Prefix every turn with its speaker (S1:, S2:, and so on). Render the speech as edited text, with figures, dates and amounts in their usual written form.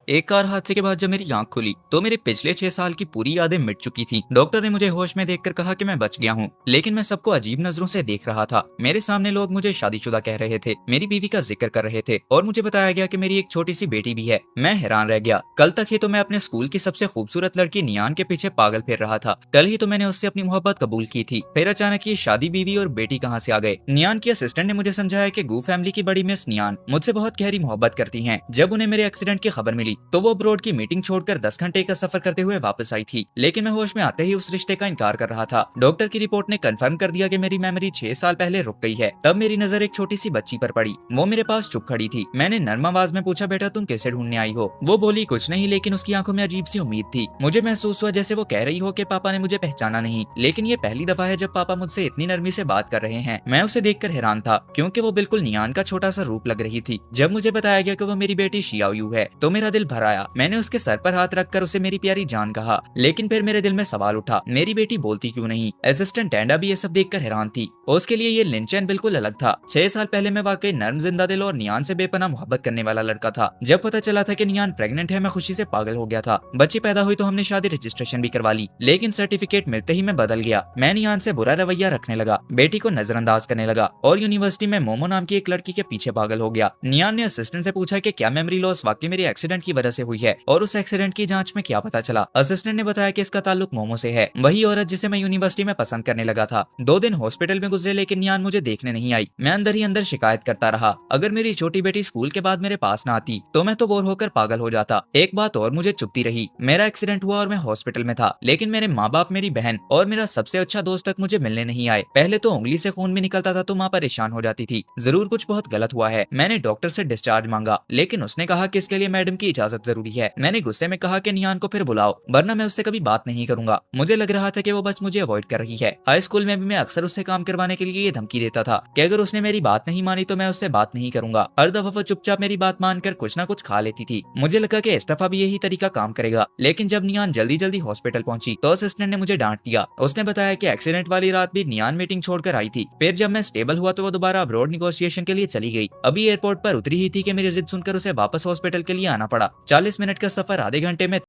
S1: एक कार हादसे के बाद जब मेरी आंख खुली तो मेरे पिछले 6 साल की पूरी यादें मिट चुकी थी। डॉक्टर ने मुझे होश में देखकर कहा कि मैं बच गया हूँ, लेकिन मैं सबको अजीब नजरों से देख रहा था। मेरे सामने लोग मुझे शादीशुदा कह रहे थे, मेरी बीवी का जिक्र कर रहे थे और मुझे बताया गया कि मेरी एक छोटी सी बेटी भी है। मैं हैरान रह गया। कल तक ही तो मैं अपने स्कूल की सबसे खूबसूरत लड़की नियान के पीछे पागल फिर रहा था। कल ही तो मैंने उससे अपनी मोहब्बत कबूल की थी, फिर अचानक ये शादी, बीवी और बेटी कहाँ से आ गए। नियान की असिस्टेंट ने मुझे समझाया कि गू फैमिली की बड़ी मिस नियान मुझसे बहुत गहरी मोहब्बत करती हैं। जब उन्हें मेरे एक्सीडेंट की खबर मिली तो वो अब्रॉड की मीटिंग छोड़कर 10 घंटे का सफर करते हुए वापस आई थी, लेकिन मैं होश में आते ही उस रिश्ते का इनकार कर रहा था। डॉक्टर की रिपोर्ट ने कंफर्म कर दिया कि मेरी मेमोरी 6 साल पहले रुक गई है। तब मेरी नजर एक छोटी सी बच्ची पर पड़ी। वो मेरे पास चुप खड़ी थी। मैंने नर्म आवाज में पूछा, बेटा तुम कैसे ढूंढने आई हो? वो बोली, कुछ नहीं, लेकिन उसकी आंखों में अजीब सी उम्मीद थी। मुझे महसूस हुआ जैसे वो कह रही हो कि पापा ने मुझे पहचाना नहीं, लेकिन ये पहली दफा है जब पापा मुझसे इतनी नरमी से बात कर रहे हैं। मैं उसे देखकर हैरान था, क्योंकि वो बिल्कुल नियान का छोटा सा रूप लग रही थी। जब मुझे बताया गया कि वो मेरी बेटी शियाओयू है तो मेरा दिल भर आया। मैंने उसके सर पर हाथ रखकर उसे मेरी प्यारी जान कहा, लेकिन फिर मेरे दिल में सवाल उठा, मेरी बेटी बोलती क्यों नहीं? असिस्टेंट टेंडा भी ये सब देखकर हैरान थी। उसके लिए ये लिंचन बिल्कुल अलग था। 6 साल पहले मैं वाकई नर्म, जिंदा दिल और नियान से बेपनाह मोहब्बत करने वाला लड़का था। जब पता चला था कि नियान प्रेग्नेंट है, मैं खुशी से पागल हो गया था। बच्ची पैदा हुई तो हमने शादी रजिस्ट्रेशन भी करवा ली, लेकिन सर्टिफिकेट मिलते ही मैं बदल गया। मैं नियान से बुरा रवैया रखने लगा, बेटी को नजरअंदाज करने लगा और यूनिवर्सिटी में मोमो नाम की एक लड़की के पीछे पागल हो गया। नियान ने असिस्टेंट से पूछा कि क्या मेमोरी लॉस वाकई मेरे एक्सीडेंट की वजह से हुई है, और उस एक्सीडेंट की जांच में क्या पता चला। असिस्टेंट ने बताया कि इसका ताल्लुक मोमो से है, वही औरत जिसे मैं यूनिवर्सिटी में पसंद करने लगा था। 2 दिन हॉस्पिटल में गुजरे, लेकिन नियान मुझे देखने नहीं आई। मैं अंदर ही अंदर शिकायत करता रहा। अगर मेरी छोटी बेटी स्कूल के बाद मेरे पास ना आती तो मैं तो बोर होकर पागल हो जाता। एक बात और मुझे चुभती रही, मेरा एक्सीडेंट हुआ और मैं हॉस्पिटल में था, लेकिन मेरे माँ बाप, मेरी बहन और मेरा सबसे अच्छा दोस्त तक मुझे मिलने नहीं आए। पहले तो उंगली से खून भी निकलता था तो माँ परेशान हो जाती थी। जरूर कुछ बहुत गलत हुआ है। मैंने डॉक्टर से डिस्चार्ज मांगा, लेकिन उसने कहा कि इसके लिए मैडम की इजाजत जरूरी है। मैंने गुस्से में कहा कि नियान को फिर बुलाओ, वरना मैं उससे कभी बात नहीं करूंगा। मुझे लग रहा था कि वो बस मुझे अवॉइड कर रही है। हाई स्कूल में भी मैं अक्सर उससे काम करवाने के लिए ये धमकी देता था कि अगर उसने मेरी बात नहीं मानी तो मैं उससे बात नहीं करूंगा। हर दफा वो चुपचाप मेरी बात मानकर कुछ ना कुछ खा लेती थी। मुझे लगा कि इस दफा भी यही तरीका काम करेगा, लेकिन जब नियान जल्दी जल्दी हॉस्पिटल पहुंची तो असिस्टेंट ने मुझे डांट दिया। उसने बताया कि एक्सीडेंट वाली रात भी नियान मीटिंग छोड़कर आई थी। फिर जब मैं स्टेबल हुआ तो वो दोबारा अब्रॉड निगोशिएशन के लिए चली गई। अभी एयरपोर्ट पर उतरी ही थी कि मेरी जिद सुनकर उसे वापस हॉस्पिटल के लिए आना पड़ा। 40 मिनट का सफर आधे घंटे में